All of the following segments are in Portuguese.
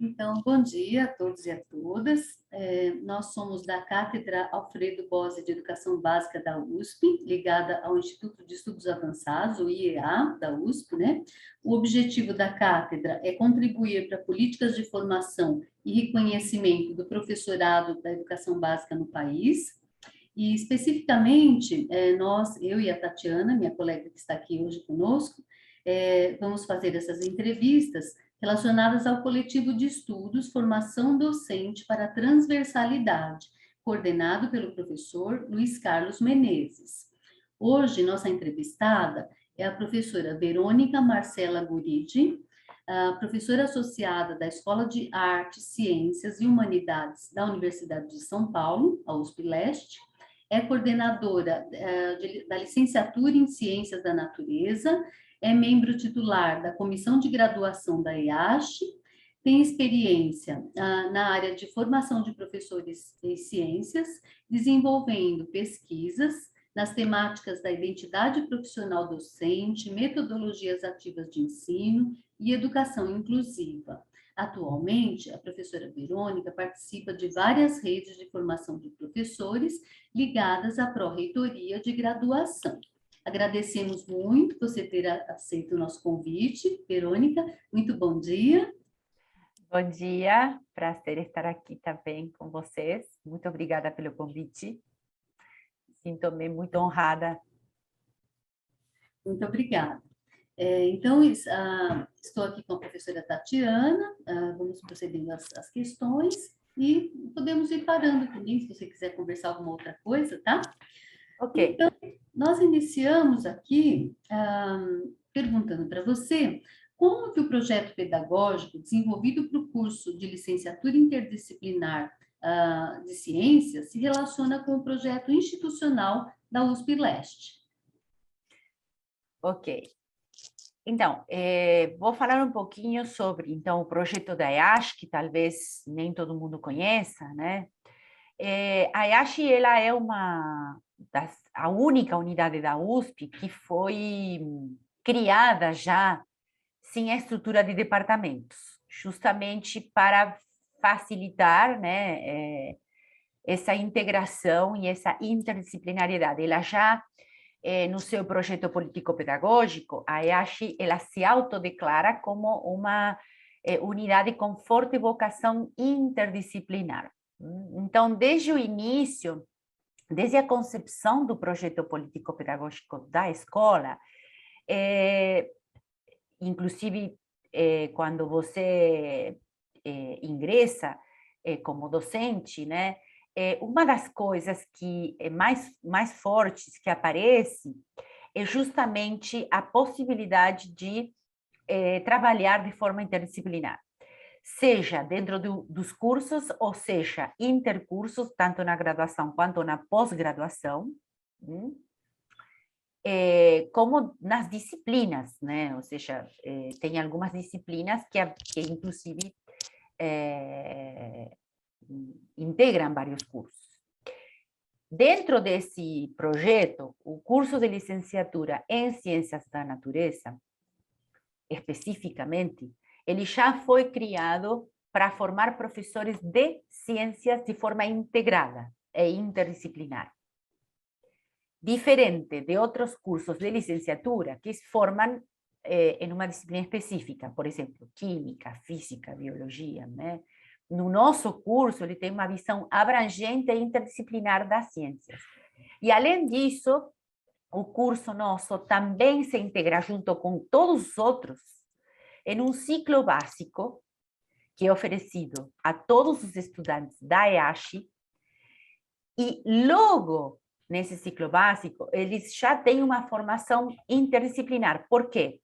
Então, bom dia a todos e a todas. Nós somos da Cátedra Alfredo Bose de Educação Básica da USP, ligada ao Instituto de Estudos Avançados, o IEA, da USP, né? O objetivo da cátedra é contribuir para políticas de formação e reconhecimento do professorado da educação básica no país. E, especificamente, eu e a Tatiana, minha colega que está aqui hoje conosco, vamos fazer essas entrevistas relacionadas ao coletivo de estudos Formação Docente para a Transversalidade, coordenado pelo professor Luiz Carlos Menezes. Hoje, nossa entrevistada é a professora Verônica Marcela Guridi, a professora associada da Escola de Artes, Ciências e Humanidades da Universidade de São Paulo, a USP Leste, é coordenadora da licenciatura em Ciências da Natureza, é membro titular da Comissão de Graduação da EASH, tem experiência na área de formação de professores em ciências, desenvolvendo pesquisas nas temáticas da identidade profissional docente, metodologias ativas de ensino e educação inclusiva. Atualmente, a professora Verônica participa de várias redes de formação de professores ligadas à pró-reitoria de graduação. Agradecemos muito você ter aceito o nosso convite, Verônica. Muito bom dia. Bom dia, prazer estar aqui também com vocês. Muito obrigada pelo convite. Sinto-me muito honrada. Muito obrigada. Então, estou aqui com a professora Tatiana, vamos procedendo às questões e podemos ir parando também, se você quiser conversar alguma outra coisa, tá? Ok. Então, nós iniciamos aqui perguntando para você como que o projeto pedagógico desenvolvido para o curso de licenciatura interdisciplinar de ciências se relaciona com o projeto institucional da USP Leste. Ok. Então, vou falar um pouquinho sobre o projeto da EASH, que talvez nem todo mundo conheça, né? A EASH, ela é a única unidade da USP que foi criada já sem a estrutura de departamentos, justamente para facilitar, né, essa integração e essa interdisciplinariedade. Ela já, no seu projeto político-pedagógico, a EASH, ela se autodeclara como uma unidade com forte vocação interdisciplinar. Então, desde o início, desde a concepção do projeto político-pedagógico da escola, inclusive quando você ingressa como docente, né? Uma das coisas que mais fortes que aparece é justamente a possibilidade de trabalhar de forma interdisciplinar, seja dentro dos cursos, ou seja, intercursos, tanto na graduação quanto na pós-graduação, como nas disciplinas, né? Ou seja, tem algumas disciplinas que inclusive, integram vários cursos. Dentro desse projeto, o curso de licenciatura em Ciências da Natureza, especificamente, ele já foi criado para formar professores de ciências de forma integrada e interdisciplinar. Diferente de outros cursos de licenciatura que se formam em uma disciplina específica, por exemplo, química, física, biologia, né? No nosso curso, ele tem uma visão abrangente e interdisciplinar das ciências. E, além disso, o curso nosso também se integra junto com todos os outros em um ciclo básico que é oferecido a todos os estudantes da EASH, e logo nesse ciclo básico, eles já têm uma formação interdisciplinar. Por quê?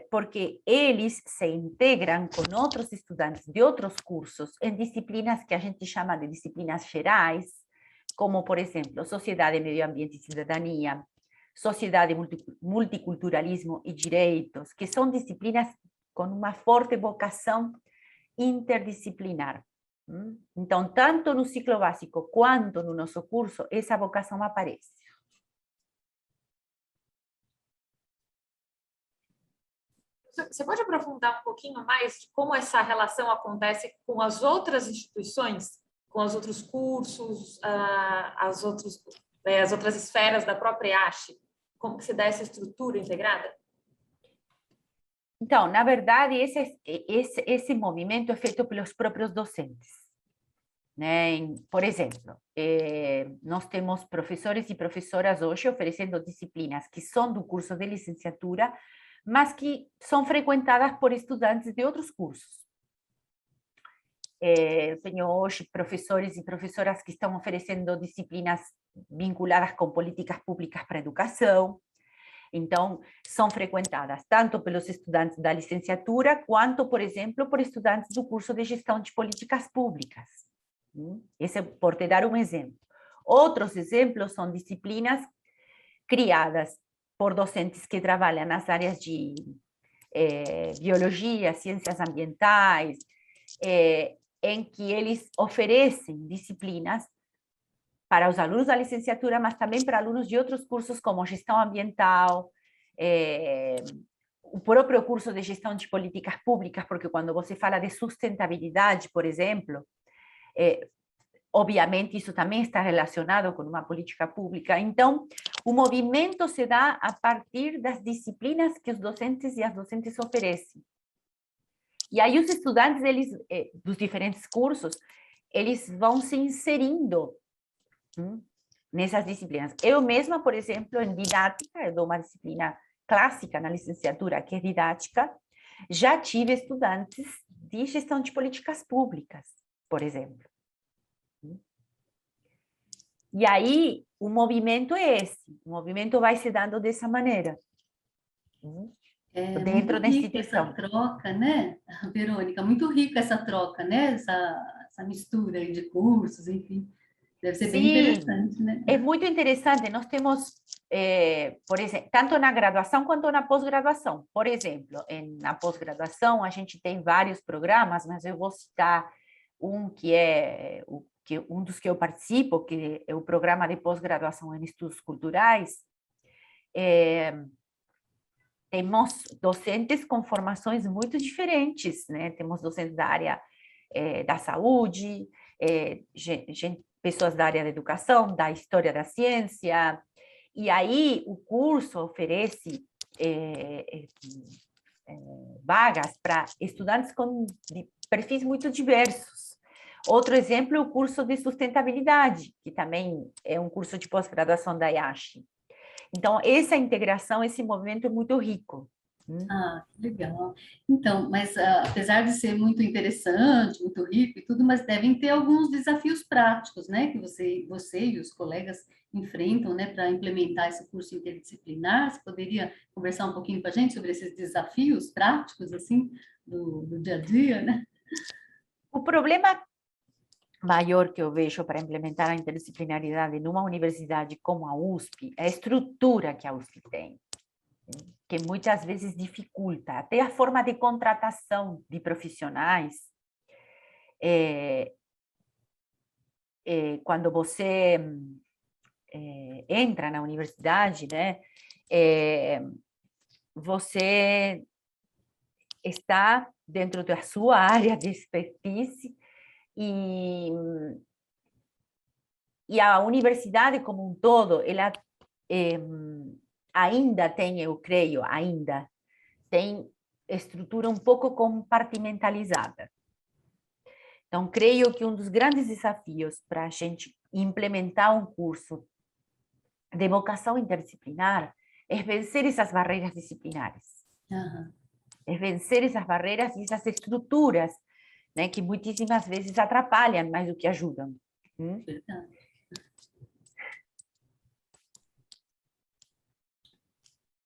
Porque eles se integram com outros estudantes de outros cursos em disciplinas que a gente chama de disciplinas gerais, como, por exemplo, Sociedade, Meio Ambiente e Cidadania, Sociedade, Multiculturalismo e Direitos, que são disciplinas com uma forte vocação interdisciplinar. Então, tanto no ciclo básico quanto no nosso curso, essa vocação aparece. Você pode aprofundar um pouquinho mais de como essa relação acontece com as outras instituições, com os outros cursos, as outras esferas da própria IACHE? Como que se dá essa estrutura integrada? Então, na verdade, esse movimento é feito pelos próprios docentes, né? Por exemplo, nós temos professores e professoras hoje oferecendo disciplinas que são do curso de licenciatura, mas que são frequentadas por estudantes de outros cursos. Tenho hoje professores e professoras que estão oferecendo disciplinas vinculadas com políticas públicas para a educação. Então, são frequentadas tanto pelos estudantes da licenciatura, quanto, por exemplo, por estudantes do curso de gestão de políticas públicas. Esse é por te dar um exemplo. Outros exemplos são disciplinas criadas por docentes que trabalham nas áreas de biologia, ciências ambientais, em que eles oferecem disciplinas para os alunos da licenciatura, mas também para alunos de outros cursos, como gestão ambiental, o próprio curso de gestão de políticas públicas, porque quando você fala de sustentabilidade, por exemplo, obviamente isso também está relacionado com uma política pública. Então, o movimento se dá a partir das disciplinas que os docentes e as docentes oferecem. E aí os estudantes, eles, dos diferentes cursos, eles vão se inserindo nessas disciplinas. Eu mesma, por exemplo, em didática, eu dou uma disciplina clássica na licenciatura, que é didática, já tive estudantes de gestão de políticas públicas, por exemplo. E aí, o movimento é esse, o movimento vai se dando dessa maneira. Dentro da instituição. Essa troca, né, Verônica? Muito rica essa troca, né? Essa mistura de cursos, enfim. Deve ser bem interessante, né? É muito interessante. Nós temos, por exemplo, tanto na graduação quanto na pós-graduação. Por exemplo, na pós-graduação a gente tem vários programas, mas eu vou citar um que é um dos que eu participo, que é o programa de pós-graduação em estudos culturais. Temos docentes com formações muito diferentes, né? Temos docentes da área da saúde, pessoas da área da educação, da história da ciência, e aí o curso oferece vagas para estudantes com perfis muito diversos. Outro exemplo é o curso de sustentabilidade, que também é um curso de pós-graduação da IACHE. Então, essa integração, esse movimento é muito rico. Ah, legal. Então, mas apesar de ser muito interessante, muito rico e tudo, mas devem ter alguns desafios práticos, né, que você e os colegas enfrentam, né, para implementar esse curso interdisciplinar. Você poderia conversar um pouquinho com a gente sobre esses desafios práticos, assim, do dia a dia, né? O problema maior que eu vejo para implementar a interdisciplinaridade numa universidade como a USP é a estrutura que a USP tem, que muitas vezes dificulta até a forma de contratação de profissionais. Quando você entra na universidade, né, você está dentro da sua área de expertise e a universidade como um todo, ela ainda tem, eu creio, ainda tem estrutura um pouco compartimentalizada. Então, creio que um dos grandes desafios para a gente implementar um curso de vocação interdisciplinar é vencer essas barreiras disciplinares. Uhum. É vencer essas barreiras e essas estruturas, né, que muitíssimas vezes atrapalham mais do que ajudam. Verdade.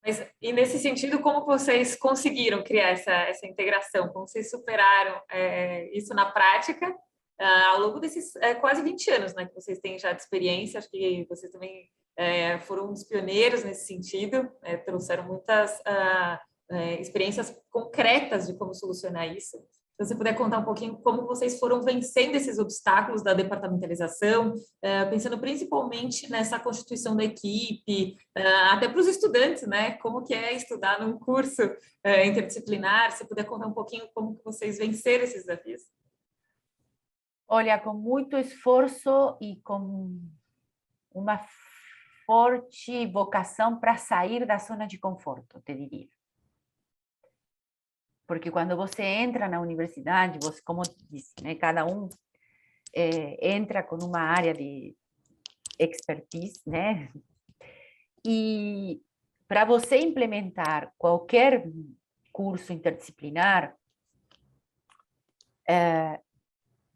Mas, e nesse sentido, como vocês conseguiram criar essa integração? Como vocês superaram isso na prática ao longo desses quase 20 anos, né, que vocês têm já de experiência? Acho que vocês também foram uns pioneiros nesse sentido, trouxeram muitas experiências concretas de como solucionar isso. Se você puder contar um pouquinho como vocês foram vencendo esses obstáculos da departamentalização, pensando principalmente nessa constituição da equipe, até para os estudantes, né? Como que é estudar num curso interdisciplinar? Se puder contar um pouquinho como que vocês venceram esses desafios. Olha, com muito esforço e com uma forte vocação para sair da zona de conforto, te diria. Porque quando você entra na universidade, você, como disse, né, cada um entra com uma área de expertise, né? E para você implementar qualquer curso interdisciplinar,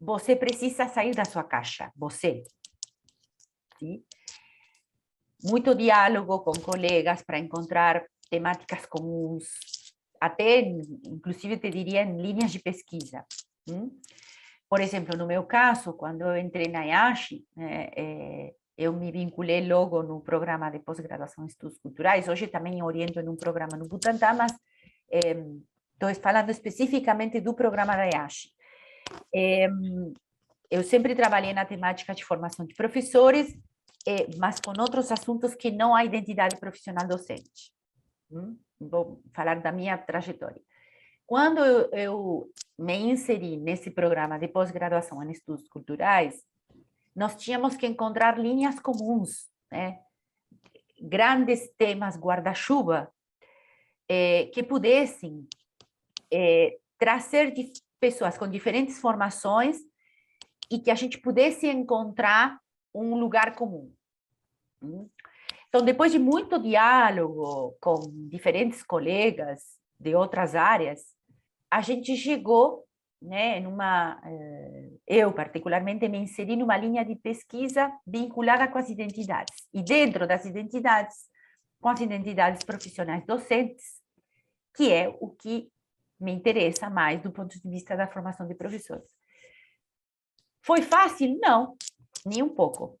você precisa sair da sua caixa, você. Sim? Muito diálogo com colegas para encontrar temáticas comuns, até, inclusive, te diria, em linhas de pesquisa. Por exemplo, no meu caso, quando eu entrei na IASH, eu me vinculei logo no programa de pós-graduação em estudos culturais. Hoje também oriento em um programa no Butantan, mas estou falando especificamente do programa da IASH. Eu sempre trabalhei na temática de formação de professores, mas com outros assuntos que não a identidade profissional docente. Vou falar da minha trajetória. Quando eu me inseri nesse programa de pós-graduação em estudos culturais, nós tínhamos que encontrar linhas comuns, né? Grandes temas guarda-chuva que pudessem trazer pessoas com diferentes formações e que a gente pudesse encontrar um lugar comum. Então, depois de muito diálogo com diferentes colegas de outras áreas, a gente chegou, né, eu particularmente me inseri numa linha de pesquisa vinculada com as identidades, e dentro das identidades, com as identidades profissionais docentes, que é o que me interessa mais do ponto de vista da formação de professores. Foi fácil? Não, nem um pouco.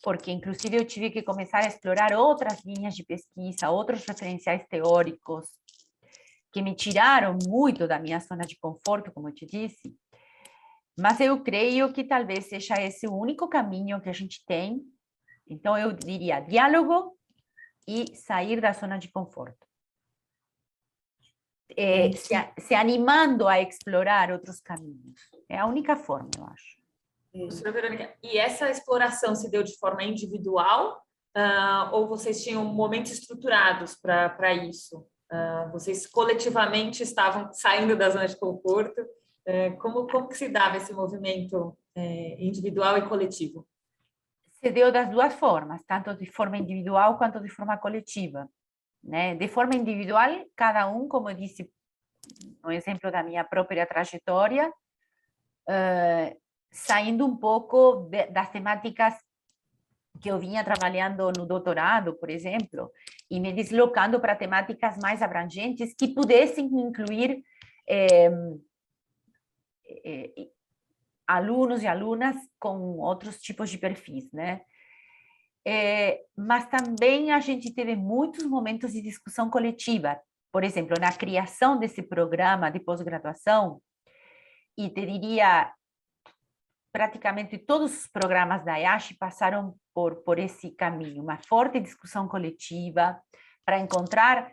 Porque, inclusive, eu tive que começar a explorar outras linhas de pesquisa, outros referenciais teóricos, que me tiraram muito da minha zona de conforto, como eu te disse. Mas eu creio que talvez seja esse o único caminho que a gente tem. Então, eu diria diálogo e sair da zona de conforto. Se animando a explorar outros caminhos. É a única forma, eu acho. Professora Verônica, e essa exploração se deu de forma individual ou vocês tinham momentos estruturados para isso? Vocês coletivamente estavam saindo da zona de conforto? Como que se dava esse movimento individual e coletivo? Se deu das duas formas, tanto de forma individual quanto de forma coletiva, né? De forma individual, cada um, como eu disse, no exemplo da minha própria trajetória, saindo um pouco das temáticas que eu vinha trabalhando no doutorado, por exemplo, e me deslocando para temáticas mais abrangentes que pudessem incluir alunos e alunas com outros tipos de perfis, né? Mas também a gente teve muitos momentos de discussão coletiva. Por exemplo, na criação desse programa de pós-graduação, e te diria, praticamente todos os programas da IASH passaram por esse caminho, uma forte discussão coletiva para encontrar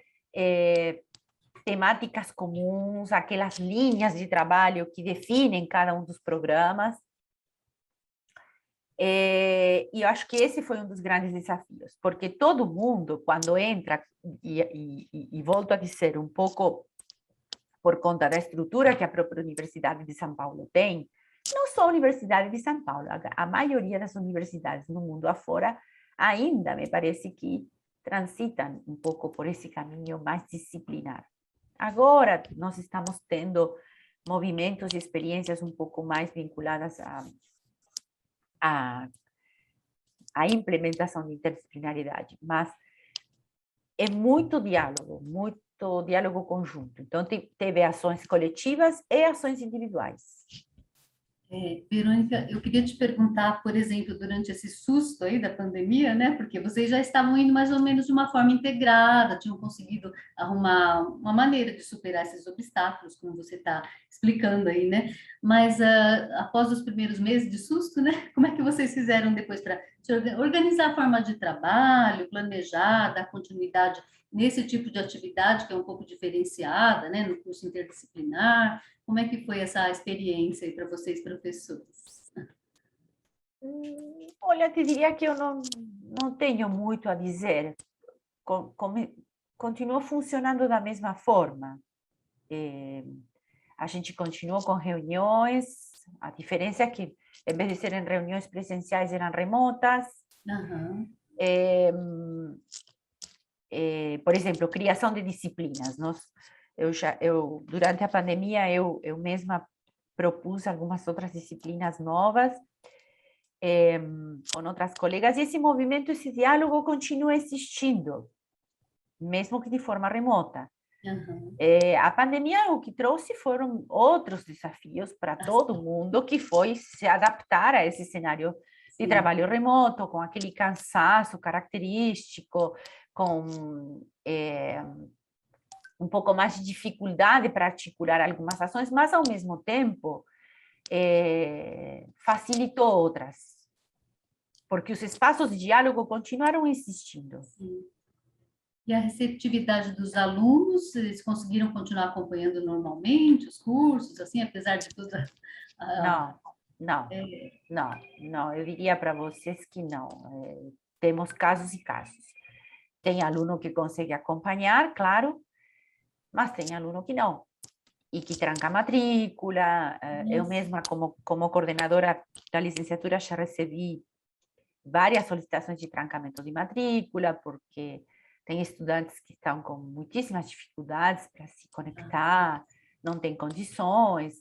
temáticas comuns, aquelas linhas de trabalho que definem cada um dos programas. E eu acho que esse foi um dos grandes desafios, porque todo mundo, quando entra, e volto a dizer, um pouco por conta da estrutura que a própria Universidade de São Paulo tem, não só a Universidade de São Paulo, a maioria das universidades no mundo afora ainda me parece que transitam um pouco por esse caminho mais disciplinar. Agora nós estamos tendo movimentos e experiências um pouco mais vinculadas à implementação de interdisciplinaridade, mas é muito diálogo conjunto. Então, teve ações coletivas e ações individuais. Verônica, eu queria te perguntar, por exemplo, durante esse susto aí da pandemia, né? Porque vocês já estavam indo mais ou menos de uma forma integrada, tinham conseguido arrumar uma maneira de superar esses obstáculos, como você está explicando aí, né? Mas após os primeiros meses de susto, né? Como é que vocês fizeram depois para organizar a forma de trabalho, planejar, dar continuidade nesse tipo de atividade que é um pouco diferenciada, né? No curso interdisciplinar? Como é que foi essa experiência aí para vocês, professores? Olha, te diria que eu não tenho muito a dizer. Continua funcionando da mesma forma. A gente continuou com reuniões, a diferença é que, em vez de serem reuniões presenciais, eram remotas. Uhum. Por exemplo, criação de disciplinas. Durante a pandemia, eu mesma propus algumas outras disciplinas novas com outras colegas, e esse movimento, esse diálogo continua existindo, mesmo que de forma remota. Uhum. A pandemia o que trouxe foram outros desafios para todo mundo, que foi se adaptar a esse cenário de Sim. trabalho remoto, com aquele cansaço característico, com um pouco mais de dificuldade para articular algumas ações, mas, ao mesmo tempo, facilitou outras, porque os espaços de diálogo continuaram existindo. Sim. E a receptividade dos alunos, eles conseguiram continuar acompanhando normalmente os cursos, assim, apesar de tudo? Não, eu diria para vocês que não. Temos casos e casos. Tem aluno que consegue acompanhar, claro, mas tem aluno que não, e que tranca a matrícula. Eu mesma, como coordenadora da licenciatura, já recebi várias solicitações de trancamento de matrícula, porque tem estudantes que estão com muitíssimas dificuldades para se conectar, não têm condições.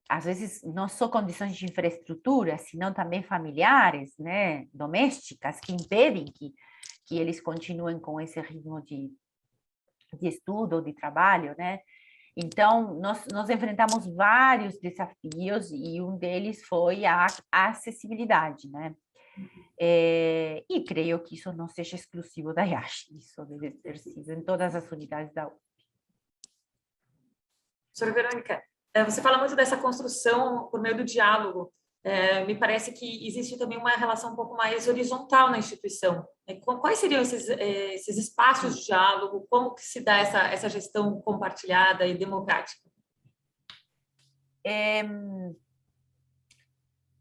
Às vezes, não só condições de infraestrutura, senão também familiares, né, domésticas, que impedem que eles continuem com esse ritmo de estudo, de trabalho, né? Então, nós enfrentamos vários desafios, e um deles foi a acessibilidade, né? E creio que isso não seja exclusivo da IASH, isso deve ter sido em todas as unidades da UF. Professora Verônica, você fala muito dessa construção por meio do diálogo. Me parece que existe também uma relação um pouco mais horizontal na instituição. Quais seriam esses espaços de diálogo? Como que se dá essa gestão compartilhada e democrática?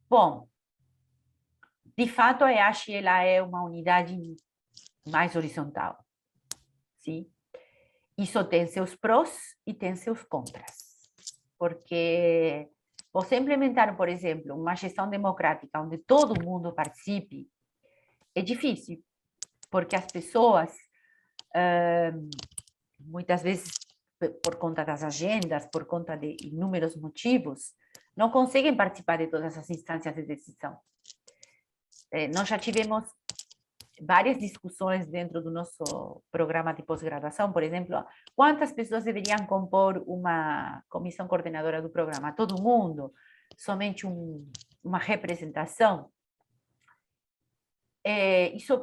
Bom, de fato, a EASH ela é uma unidade mais horizontal, sim? Isso tem seus prós e tem seus contras, porque você implementar, por exemplo, uma gestão democrática onde todo mundo participe é difícil, porque as pessoas, muitas vezes, por conta das agendas, por conta de inúmeros motivos, não conseguem participar de todas as instâncias de decisão. Nós já tivemos várias discussões dentro do nosso programa de pós-graduação, por exemplo, quantas pessoas deveriam compor uma comissão coordenadora do programa? Todo mundo? Somente uma representação? Isso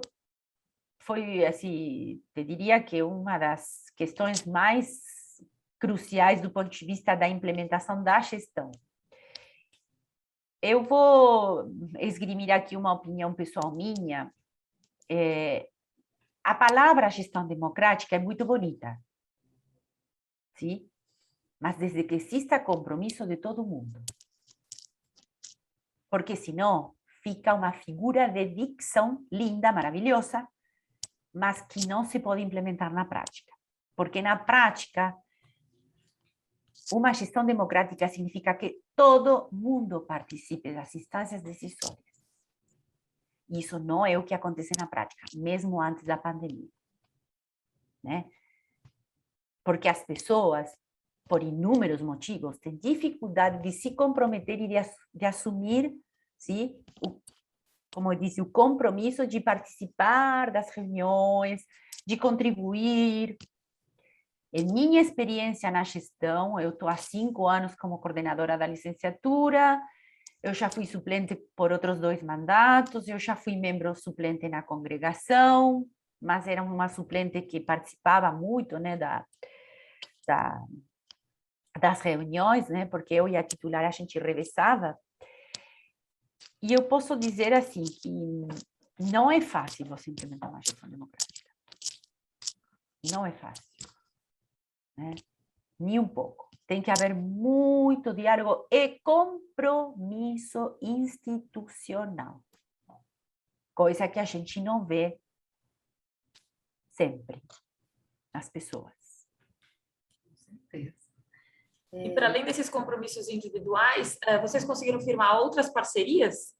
foi, assim, te diria que uma das questões mais cruciais do ponto de vista da implementação da gestão. Eu vou esgrimir aqui uma opinião pessoal minha. A palavra gestão democrática é muito bonita, sim? Mas desde que exista compromisso de todo mundo. Porque senão fica uma figura de dicção linda, maravilhosa, mas que não se pode implementar na prática. Porque na prática, uma gestão democrática significa que todo mundo participe das instâncias decisórias. E isso não é o que acontece na prática, mesmo antes da pandemia, né? Porque as pessoas, por inúmeros motivos, têm dificuldade de se comprometer e de assumir, sim, como eu disse, o compromisso de participar das reuniões, de contribuir. Em minha experiência na gestão, eu estou há 5 anos como coordenadora da licenciatura, eu já fui suplente por outros 2 mandatos, eu já fui membro suplente na congregação, mas era uma suplente que participava muito, né, das reuniões, né, porque eu e a titular a gente revezava. E eu posso dizer assim que não é fácil você implementar uma gestão democrática. Não é fácil, né? Nem um pouco. Tem que haver muito diálogo e compromisso institucional. Coisa que a gente não vê sempre nas pessoas. Com certeza. E para além desses compromissos individuais, vocês conseguiram firmar outras parcerias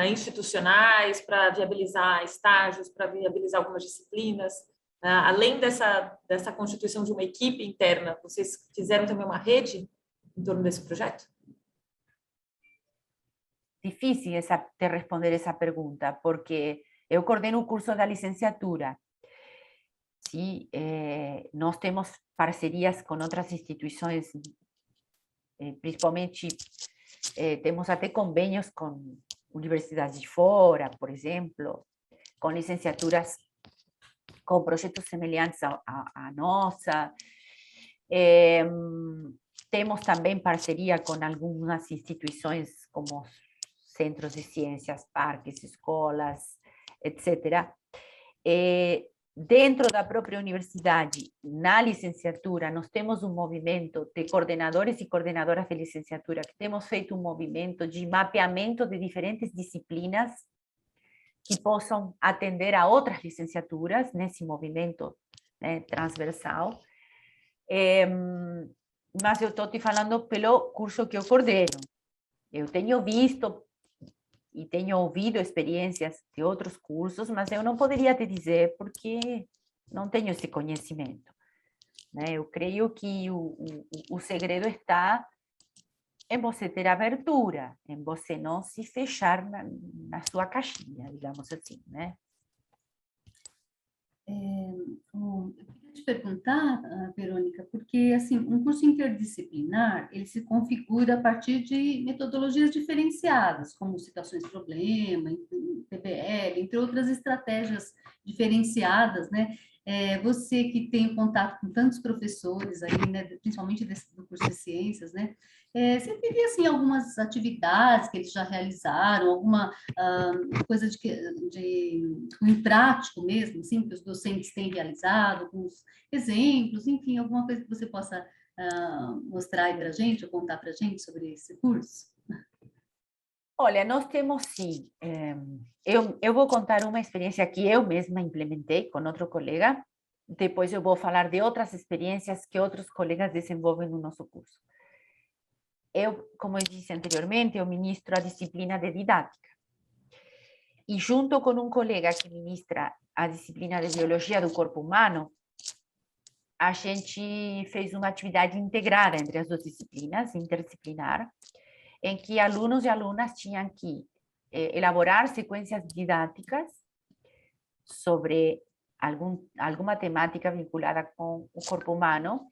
institucionais para viabilizar estágios, para viabilizar algumas disciplinas? Além dessa constituição de uma equipe interna, vocês fizeram também uma rede em torno desse projeto? Difícil de responder essa pergunta, porque eu coordeno o curso da licenciatura. Sim, nós temos parcerias com outras instituições, principalmente temos até convênios com universidades de fora, por exemplo, com licenciaturas com projetos semelhantes à nossa. Temos também parceria com algumas instituições como centros de ciências, parques, escolas, etc. Dentro da própria universidade, na licenciatura, nós temos um movimento de coordenadores e coordenadoras de licenciatura, que temos feito um movimento de mapeamento de diferentes disciplinas que possam atender a outras licenciaturas nesse movimento, né, transversal. Mas eu estou te falando pelo curso que eu coordeno. Eu tenho visto e tenho ouvido experiências de outros cursos, mas eu não poderia te dizer porque não tenho esse conhecimento, né? Eu creio que o segredo está em você ter abertura, em você não se fechar na sua caixinha, digamos assim, né? Eu queria te perguntar, Verônica, porque assim, um curso interdisciplinar, ele se configura a partir de metodologias diferenciadas, como situações-problema, PBL, entre outras estratégias diferenciadas, né? Você que tem contato com tantos professores aí, né, principalmente do curso de ciências, né? Você teria, assim, algumas atividades que eles já realizaram, alguma coisa em prático mesmo, assim, que os docentes têm realizado, alguns exemplos, enfim, alguma coisa que você possa mostrar aí para a gente, ou contar para a gente sobre esse curso? Olha, nós temos sim. Eu vou contar uma experiência que eu mesma implementei com outro colega. Depois eu vou falar de outras experiências que outros colegas desenvolvem no nosso curso. Eu, como eu disse anteriormente, eu ministro a disciplina de didática. E junto com um colega que ministra a disciplina de biologia do corpo humano, a gente fez uma atividade integrada entre as duas disciplinas, interdisciplinar, em que alunos e alunas tinham que elaborar sequências didáticas sobre alguma temática vinculada com o corpo humano,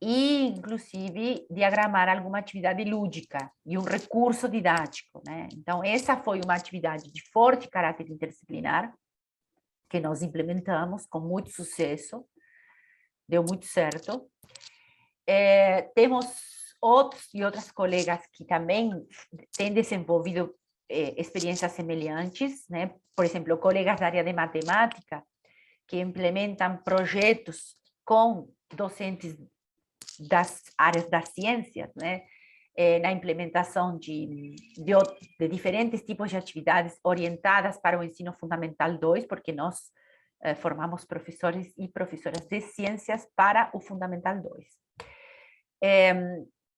e, inclusive, diagramar alguma atividade lúdica e um recurso didático, né? Então, essa foi uma atividade de forte caráter interdisciplinar, que nós implementamos com muito sucesso, deu muito certo. Temos outros e outras colegas que também têm desenvolvido experiências semelhantes, né? Por exemplo, colegas da área de matemática que implementam projetos com docentes das áreas das ciências, né? Na implementação de diferentes tipos de atividades orientadas para o ensino fundamental 2, porque nós formamos professores e professoras de ciências para o fundamental 2.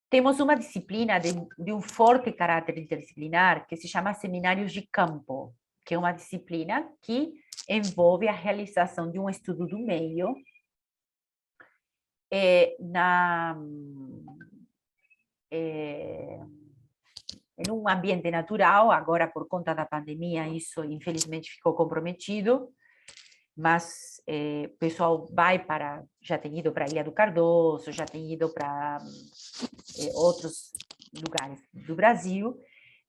Temos uma disciplina de um forte caráter interdisciplinar que se chama Seminários de Campo, que é uma disciplina que envolve a realização de um estudo do meio em um ambiente natural. Agora, por conta da pandemia, isso infelizmente ficou comprometido, mas o pessoal já tem ido para a Ilha do Cardoso, já tem ido para outros lugares do Brasil,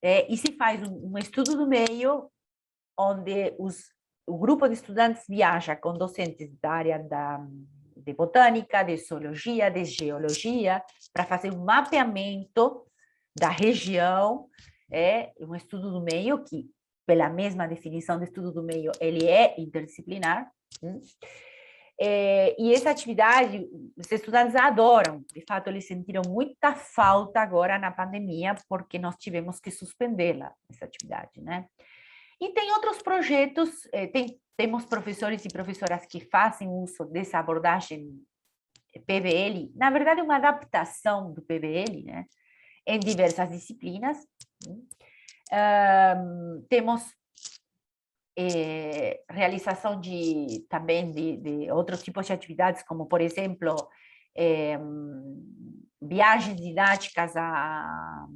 e se faz um estudo do meio, onde o grupo de estudantes viaja com docentes da área de botânica, de zoologia, de geologia, para fazer um mapeamento da região, um estudo do meio que, pela mesma definição de estudo do meio, ele é interdisciplinar. E essa atividade, os estudantes adoram. De fato, eles sentiram muita falta agora na pandemia, porque nós tivemos que suspendê-la, essa atividade, né? E tem outros projetos, temos professores e professoras que fazem uso dessa abordagem PBL, na verdade, uma adaptação do PBL, né, em diversas disciplinas. Temos realização também de outros tipos de atividades, como, por exemplo, viagens didáticas a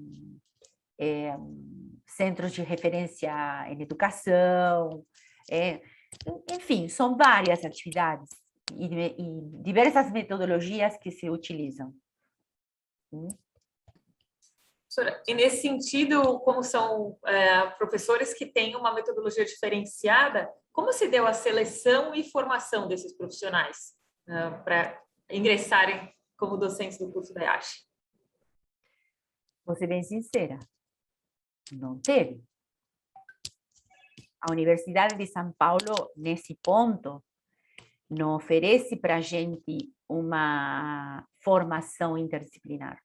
centros de referência em educação, enfim, são várias atividades e diversas metodologias que se utilizam. Professora, e nesse sentido, como são professores que têm uma metodologia diferenciada, como se deu a seleção e formação desses profissionais para ingressarem como docentes do curso da IACHE? Vou ser bem sincera, não teve. A Universidade de São Paulo, nesse ponto, não oferece para a gente uma formação interdisciplinar.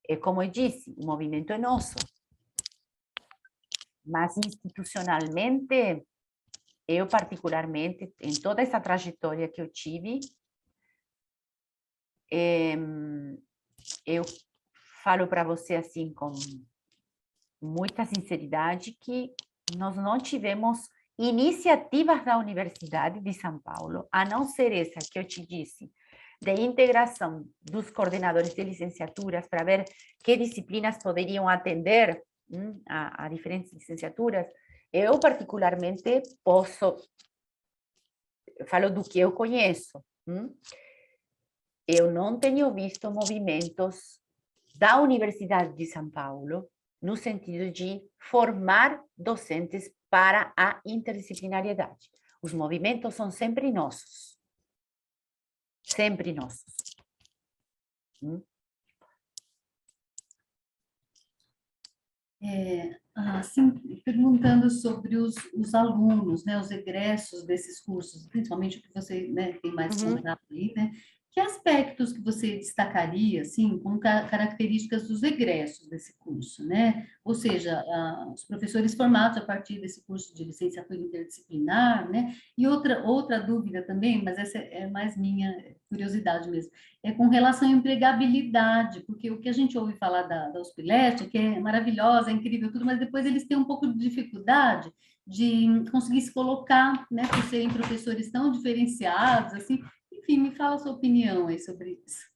É como eu disse, o movimento é nosso. Mas institucionalmente, eu particularmente, em toda essa trajetória que eu tive, eu falo para você assim, com muita sinceridade, que nós não tivemos iniciativas da Universidade de São Paulo, a não ser essa que eu te disse, de integração dos coordenadores de licenciaturas para ver que disciplinas poderiam atender a diferentes licenciaturas. Eu, particularmente, falo do que eu conheço. Eu não tenho visto movimentos da Universidade de São Paulo no sentido de formar docentes para a interdisciplinariedade. Os movimentos são sempre nossos. Sempre nossos. Assim, perguntando sobre os alunos, né, os egressos desses cursos, principalmente o que você, né, tem mais contato aí, né? Que aspectos que você destacaria, assim, como características dos egressos desse curso, né? Ou seja, os professores formados a partir desse curso de licenciatura interdisciplinar, né? E outra dúvida também, mas essa é mais minha curiosidade mesmo, é com relação à empregabilidade, porque o que a gente ouve falar da USP Leste, que é maravilhosa, é incrível tudo, mas depois eles têm um pouco de dificuldade de conseguir se colocar, né, por serem professores tão diferenciados, assim. Enfim, me fala a sua opinião aí sobre isso.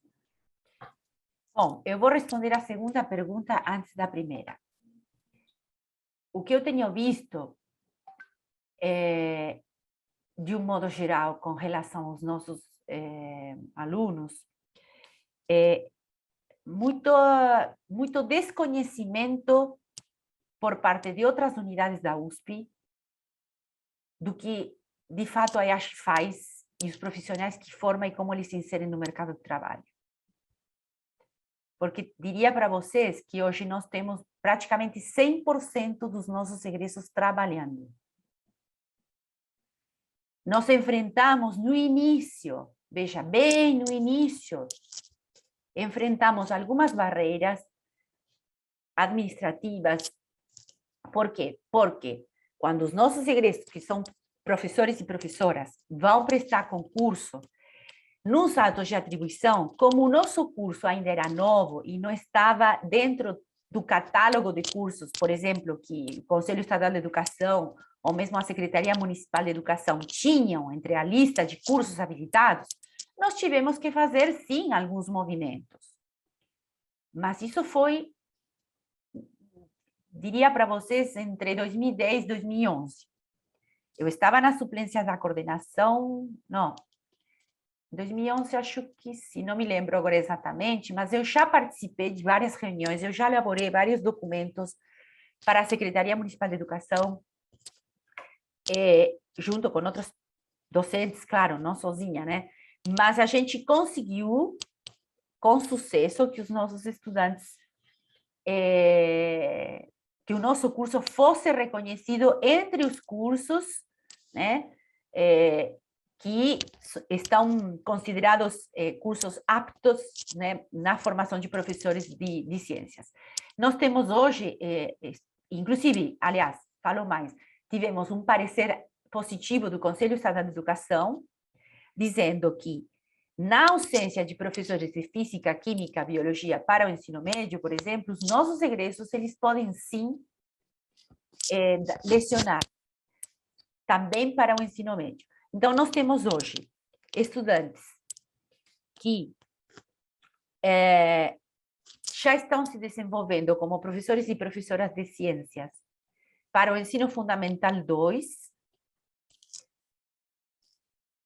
Bom, eu vou responder a segunda pergunta antes da primeira. O que eu tenho visto, de um modo geral, com relação aos nossos alunos, é muito desconhecimento por parte de outras unidades da USP do que, de fato, a IACHE faz e os profissionais que forma e como eles se inserem no mercado de trabalho. Porque diria para vocês que hoje nós temos praticamente 100% dos nossos egressos trabalhando. Nós enfrentamos no início, veja bem, no início, enfrentamos algumas barreiras administrativas. Por quê? Porque quando os nossos egressos, que são professores e professoras, vão prestar concurso, nos atos de atribuição, como o nosso curso ainda era novo e não estava dentro do catálogo de cursos, por exemplo, que o Conselho Estadual de Educação ou mesmo a Secretaria Municipal de Educação tinham entre a lista de cursos habilitados, nós tivemos que fazer, sim, alguns movimentos. Mas isso foi, diria para vocês, entre 2010 e 2011. eu estava na suplência da coordenação, não, em 2011 acho que sim, não me lembro agora exatamente, mas eu já participei de várias reuniões, eu já elaborei vários documentos para a Secretaria Municipal de Educação, junto com outros docentes, claro, não sozinha, né? Mas a gente conseguiu, com sucesso, que os nossos estudantes, que o nosso curso fosse reconhecido entre os cursos, né? Que estão considerados cursos aptos, né, na formação de professores de ciências. Nós temos hoje, inclusive, aliás, falo mais, tivemos um parecer positivo do Conselho Estadual de Educação, dizendo que, na ausência de professores de física, química, biologia para o ensino médio, por exemplo, os nossos egressos, eles podem sim lecionar também para o ensino médio. Então, nós temos hoje estudantes que já estão se desenvolvendo como professores e professoras de ciências para o ensino fundamental 2,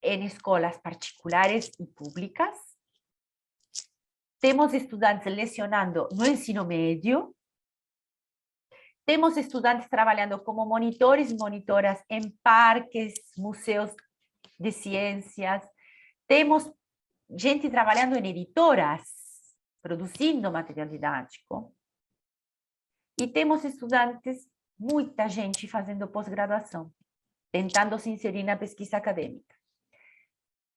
em escolas particulares e públicas. Temos estudantes lecionando no ensino médio. Temos estudantes trabalhando como monitores e monitoras em parques, museus de ciências. Temos gente trabalhando em editoras, produzindo material didático. E temos estudantes, muita gente fazendo pós-graduação, tentando se inserir na pesquisa acadêmica.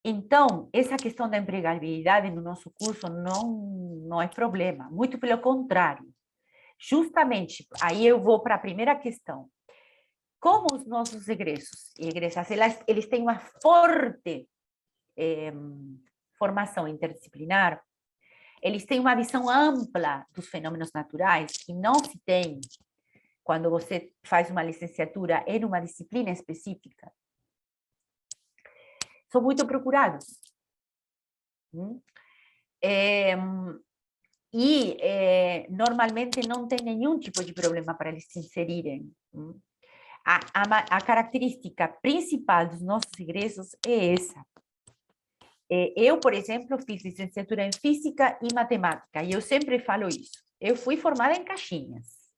Então, essa questão da empregabilidade no nosso curso não é problema, muito pelo contrário. Justamente, aí eu vou para a primeira questão. Como os nossos egressos e egressas, eles têm uma forte formação interdisciplinar, eles têm uma visão ampla dos fenômenos naturais que não se tem quando você faz uma licenciatura em uma disciplina específica. São muito procurados. Normalmente não tem nenhum tipo de problema para eles se inserirem. A característica principal dos nossos egressos é essa. Eu, por exemplo, fiz licenciatura em Física e Matemática, e eu sempre falo isso. Eu fui formada em caixinhas.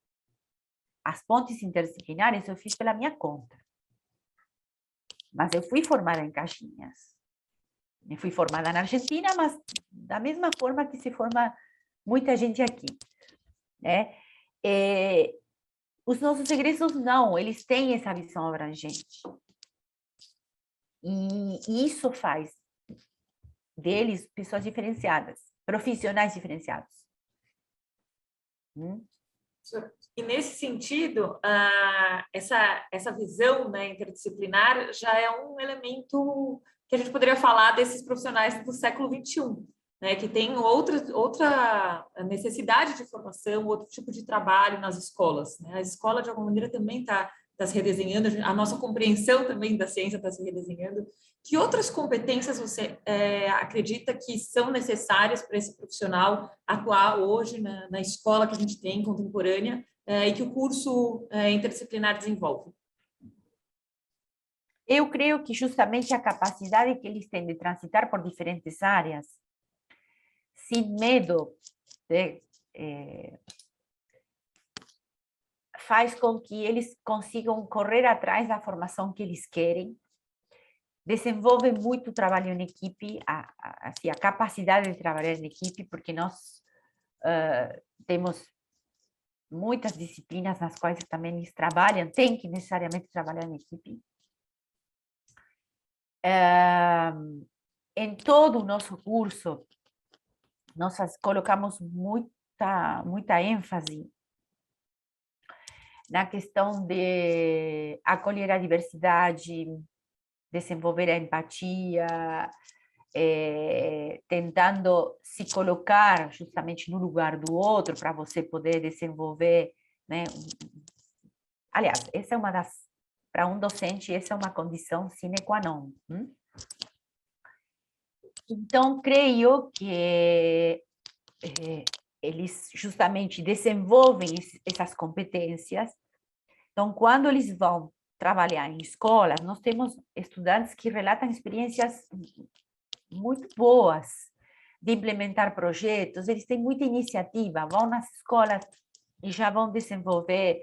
As pontes interdisciplinares eu fiz pela minha conta. Mas eu fui formada em caixinhas. Eu fui formada na Argentina, mas da mesma forma que se forma muita gente aqui, né? Os nossos egressos não, eles têm essa visão abrangente. E isso faz deles pessoas diferenciadas, profissionais diferenciados. E nesse sentido, essa visão, né, interdisciplinar já é um elemento que a gente poderia falar desses profissionais do século XXI, né, que tem outra necessidade de formação, outro tipo de trabalho nas escolas, né? A escola, de alguma maneira, também está se redesenhando, a nossa compreensão também da ciência está se redesenhando. Que outras competências você acredita que são necessárias para esse profissional atuar hoje na escola que a gente tem, contemporânea, e que o curso interdisciplinar desenvolve? Eu creio que justamente a capacidade que eles têm de transitar por diferentes áreas, sem medo, faz com que eles consigam correr atrás da formação que eles querem, desenvolve muito trabalho em equipe, assim, a capacidade de trabalhar em equipe, porque nós temos muitas disciplinas nas quais também eles trabalham, tem que necessariamente trabalhar em equipe. Em todo o nosso curso, nós colocamos muita ênfase na questão de acolher a diversidade, desenvolver a empatia, tentando se colocar justamente no lugar do outro para você poder desenvolver, né? Aliás, essa é uma das, para um docente, essa é uma condição sine qua non. Então, creio que eles justamente desenvolvem essas competências. Então, quando eles vão trabalhar em escolas, nós temos estudantes que relatam experiências muito boas de implementar projetos, eles têm muita iniciativa, vão nas escolas e já vão desenvolver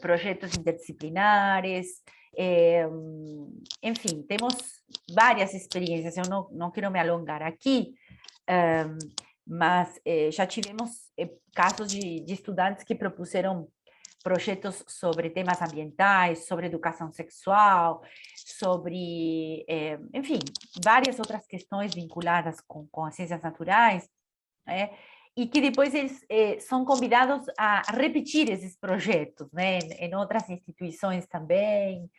projetos interdisciplinares, enfim, temos várias experiências, eu não quero me alongar aqui, mas já tivemos casos de estudantes que propuseram projetos sobre temas ambientais, sobre educação sexual, sobre, enfim, várias outras questões vinculadas com as ciências naturais, e que depois eles são convidados a repetir esses projetos, né, em outras instituições também.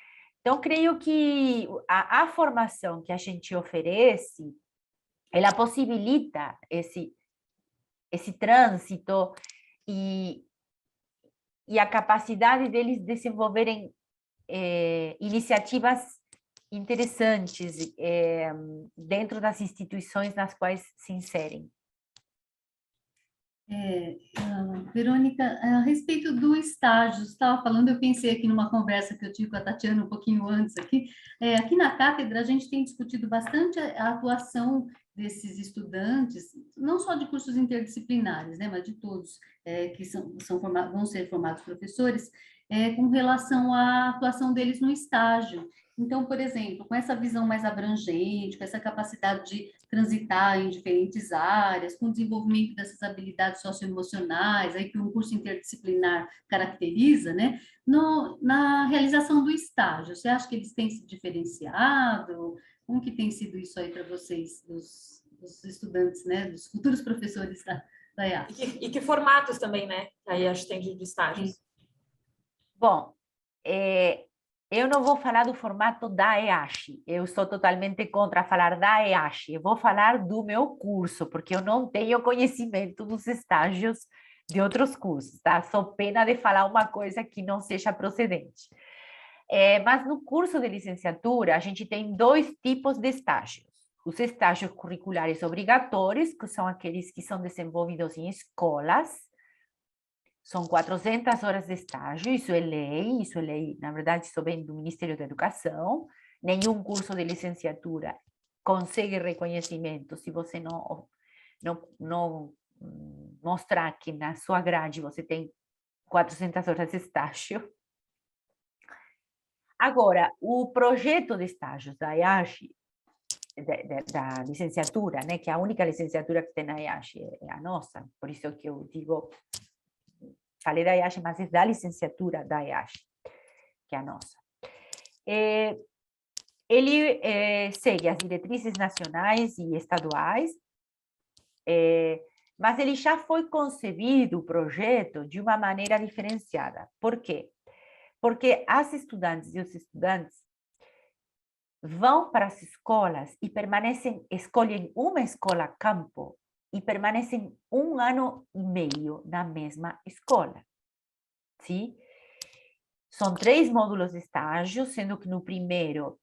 Então, creio que a formação que a gente oferece, ela possibilita esse trânsito e a capacidade deles desenvolverem iniciativas interessantes dentro das instituições nas quais se inserem. Verônica, a respeito do estágio, você estava falando, eu pensei aqui numa conversa que eu tive com a Tatiana um pouquinho antes aqui, aqui na cátedra a gente tem discutido bastante a atuação desses estudantes, não só de cursos interdisciplinares, né, mas de todos que vão ser formados professores, com relação à atuação deles no estágio. Então, por exemplo, com essa visão mais abrangente, com essa capacidade de transitar em diferentes áreas, com o desenvolvimento dessas habilidades socioemocionais, aí que um curso interdisciplinar caracteriza, né? Na realização do estágio, você acha que eles têm se diferenciado? Como que tem sido isso aí para vocês, dos estudantes, né? Dos futuros professores da EASH? E que formatos também, né? A EASH tem de estágios. Sim. Bom, eu não vou falar do formato da EASH, eu sou totalmente contra falar da EASH, eu vou falar do meu curso, porque eu não tenho conhecimento dos estágios de outros cursos, tá? Sou pena de falar uma coisa que não seja procedente. Mas no curso de licenciatura, a gente tem dois tipos de estágios. Os estágios curriculares obrigatórios, que são aqueles que são desenvolvidos em escolas, são 400 horas de estágio, isso é lei, na verdade, isso vem do Ministério da Educação. Nenhum curso de licenciatura consegue reconhecimento se você não mostrar que na sua grade você tem 400 horas de estágio. Agora, o projeto de estágios da EASH, da licenciatura, né, que é a única licenciatura que tem na EASH é a nossa, por isso que eu digo... Falei da EASH, mas é da licenciatura da EASH, que é a nossa. Ele segue as diretrizes nacionais e estaduais, mas ele já foi concebido, o projeto, de uma maneira diferenciada. Por quê? Porque as estudantes e os estudantes vão para as escolas e escolhem uma escola campo e permanecem 1 ano e meio na mesma escola, sim? São 3 módulos de estágio, sendo que no primeiro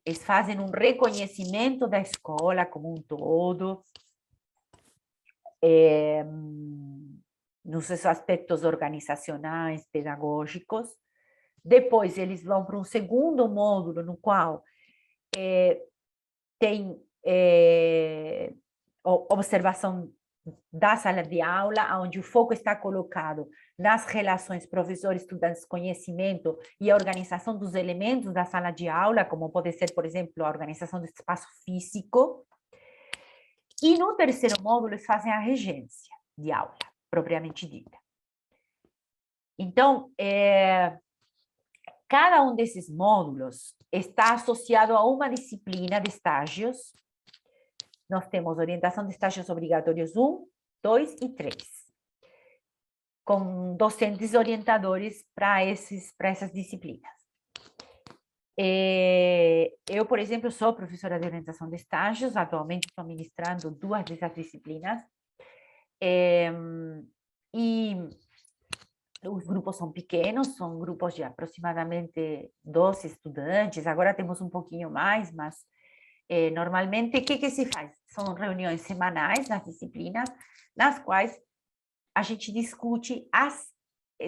eles fazem um reconhecimento da escola como um todo, nos seus aspectos organizacionais, pedagógicos. Depois eles vão para um segundo módulo, no qual tem observação da sala de aula, onde o foco está colocado nas relações professor-estudantes, conhecimento e a organização dos elementos da sala de aula, como pode ser, por exemplo, a organização do espaço físico. E no terceiro módulo, eles fazem a regência de aula, propriamente dita. Então, cada um desses módulos está associado a uma disciplina de estágios. Nós temos orientação de estágios obrigatórios 1, 2 e 3, com docentes orientadores para essas disciplinas. Eu, por exemplo, sou professora de orientação de estágios, atualmente estou ministrando 2 dessas disciplinas, e os grupos são pequenos, são grupos de aproximadamente 12 estudantes, agora temos um pouquinho mais, mas normalmente, o que se faz? São reuniões semanais nas disciplinas, nas quais a gente discute as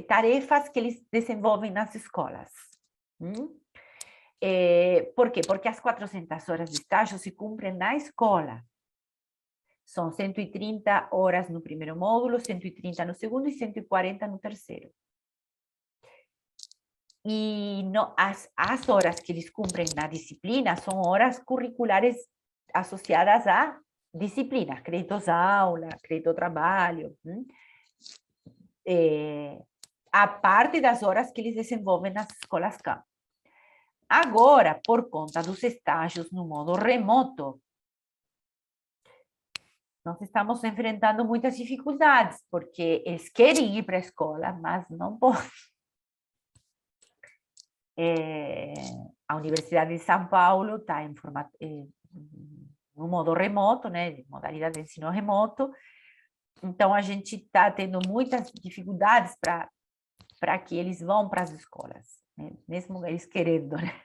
tarefas que eles desenvolvem nas escolas. Por quê? Porque as 400 horas de estágio se cumprem na escola. São 130 horas no primeiro módulo, 130 no segundo e 140 no terceiro. E as horas que eles cumprem na disciplina são horas curriculares associadas à disciplina, créditos aula, crédito trabalho, a parte das horas que eles desenvolvem nas escolas campo. Agora, por conta dos estágios no modo remoto, nós estamos enfrentando muitas dificuldades, porque eles querem ir para a escola, mas não podem. A Universidade de São Paulo está no modo remoto, né, modalidade de ensino remoto, então a gente está tendo muitas dificuldades para que eles vão para as escolas, né, mesmo eles querendo, né?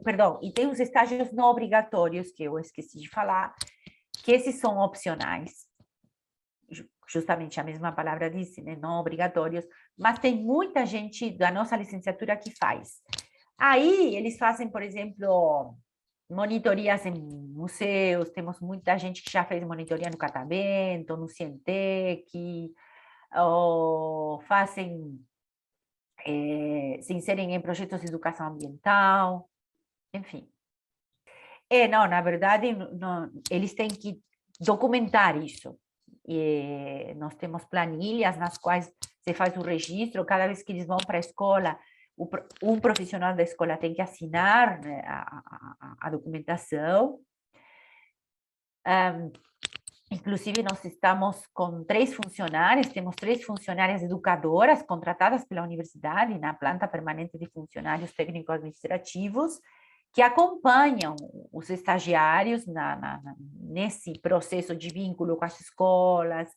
Perdão, e tem os estágios não obrigatórios, que eu esqueci de falar, que esses são opcionais, justamente a mesma palavra disse, né? Não obrigatórios, mas tem muita gente da nossa licenciatura que faz. Aí eles fazem, por exemplo, monitorias em museus, temos muita gente que já fez monitoria no Catavento, no Cientec, ou fazem, se inserem em projetos de educação ambiental, enfim. Não, na verdade, não, eles têm que documentar isso. E nós temos planilhas nas quais se faz o registro, cada vez que eles vão para a escola, um profissional da escola tem que assinar, né, a documentação. Inclusive, nós estamos com 3 funcionários, temos 3 funcionárias educadoras contratadas pela universidade na planta permanente de funcionários técnico-administrativos, que acompanham os estagiários nesse processo de vínculo com as escolas,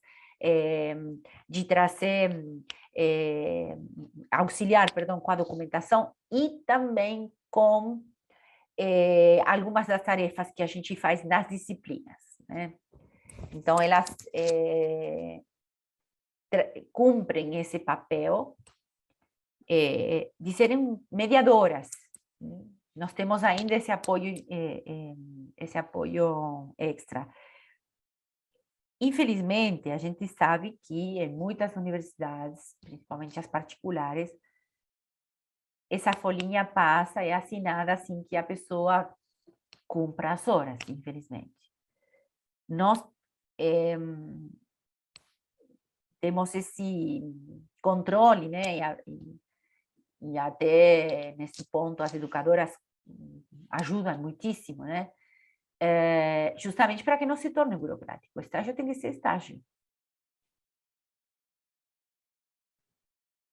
de trazer, auxiliar, perdão, com a documentação e também com algumas das tarefas que a gente faz nas disciplinas, né? Então, elas cumprem esse papel de serem mediadoras. Nós temos ainda esse apoio extra. Infelizmente, a gente sabe que em muitas universidades, principalmente as particulares, essa folhinha passa, é assinada assim que a pessoa cumpra as horas, infelizmente. Nós temos esse controle, né? E até nesse ponto as educadoras ajudam muitíssimo, né? Justamente para que não se torne burocrático. O estágio tem que ser estágio.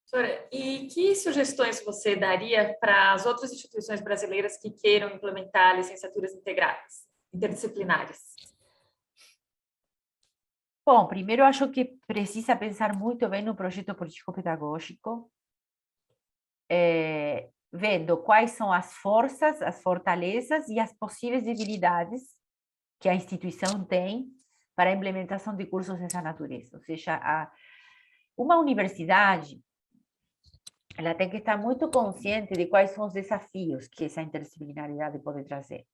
Professora, e que sugestões você daria para as outras instituições brasileiras que queiram implementar licenciaturas integradas, interdisciplinares? Bom, primeiro eu acho que precisa pensar muito bem no projeto político-pedagógico, vendo quais são as forças, as fortalezas e as possíveis debilidades que a instituição tem para a implementação de cursos dessa natureza. Ou seja, uma universidade, ela tem que estar muito consciente de quais são os desafios que essa interdisciplinaridade pode trazer.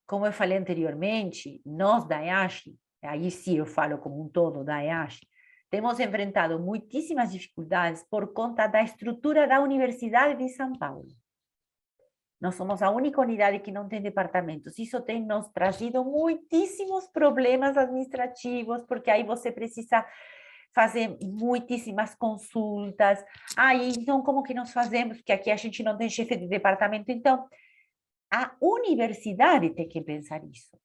Como eu falei anteriormente, nós da EASH, aí sim eu falo como um todo da EASH, temos enfrentado muitíssimas dificuldades por conta da estrutura da Universidade de São Paulo. Nós somos a única unidade que não tem departamentos. Isso tem nos trazido muitíssimos problemas administrativos, porque aí você precisa fazer muitíssimas consultas. Aí, então, como que nós fazemos? Porque aqui a gente não tem chefe de departamento. Então, a universidade tem que pensar isso.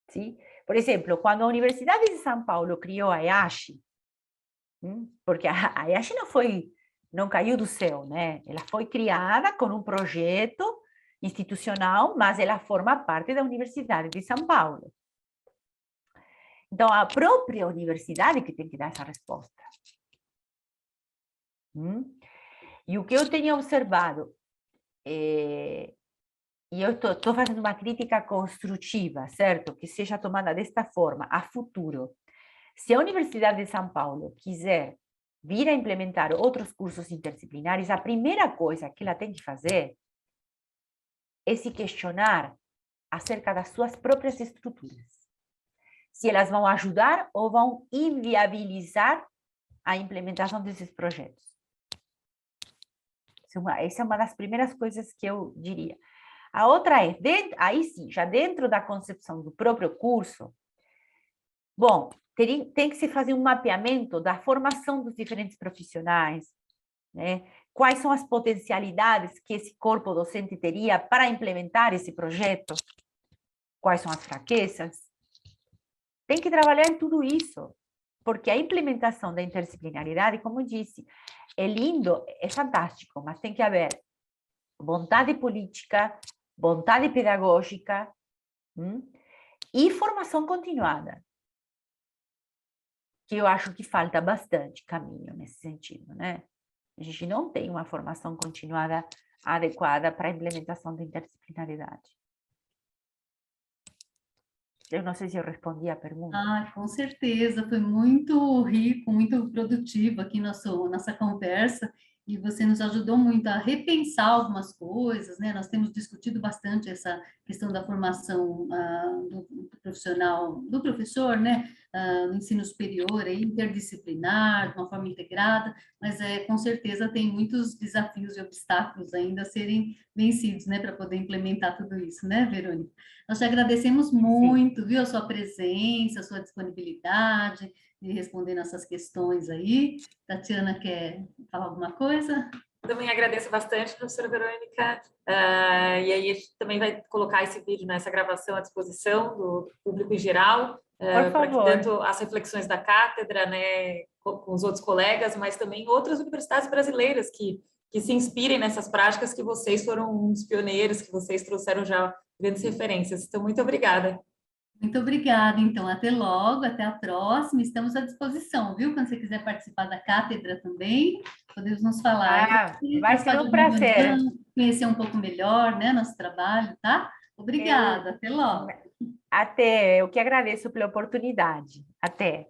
Sim? Por exemplo, quando a Universidade de São Paulo criou a EASH, porque a EASH não caiu do céu, né? Ela foi criada com um projeto institucional, mas ela forma parte da Universidade de São Paulo. Então, a própria universidade que tem que dar essa resposta. E o que eu tenho observado, e eu estou fazendo uma crítica construtiva, certo? Que seja tomada desta forma, a futuro. Se a Universidade de São Paulo quiser vir a implementar outros cursos interdisciplinares, a primeira coisa que ela tem que fazer é se questionar acerca das suas próprias estruturas. Se elas vão ajudar ou vão inviabilizar a implementação desses projetos. Essa é uma das primeiras coisas que eu diria. A outra é, aí sim, já dentro da concepção do próprio curso, bom, tem que se fazer um mapeamento da formação dos diferentes profissionais, né? Quais são as potencialidades que esse corpo docente teria para implementar esse projeto? Quais são as fraquezas? Tem que trabalhar em tudo isso, porque a implementação da interdisciplinaridade, como eu disse, é lindo, é fantástico, mas tem que haver vontade política, vontade pedagógica, e formação continuada, que eu acho que falta bastante caminho nesse sentido, né? A gente não tem uma formação continuada adequada para a implementação da interdisciplinaridade. Eu não sei se eu respondi a pergunta. Ah, com certeza, foi muito rico, muito produtivo aqui nossa conversa, e você nos ajudou muito a repensar algumas coisas, né? Nós temos discutido bastante essa questão da formação do profissional, do professor, né? No ensino superior, interdisciplinar, de uma forma integrada, mas com certeza tem muitos desafios e obstáculos ainda a serem vencidos, né? Para poder implementar tudo isso, né, Verônica? Nós te agradecemos muito, viu, a sua presença, a sua disponibilidade de responder nossas questões aí. Tatiana, quer falar alguma coisa? Também agradeço bastante, professora Verônica. E aí a gente também vai colocar esse vídeo, essa gravação à disposição do público em geral, para que tanto as reflexões da cátedra, né, com os outros colegas, mas também outras universidades brasileiras que se inspirem nessas práticas que vocês foram uns pioneiros, que vocês trouxeram já grandes referências. Então, muito obrigada. Muito obrigada, então, até logo, até a próxima, estamos à disposição, viu? Quando você quiser participar da cátedra também, podemos nos falar. Vai ser um prazer. Conhecer um pouco melhor, né, nosso trabalho, tá? Obrigada, até logo. Até, eu que agradeço pela oportunidade. Até.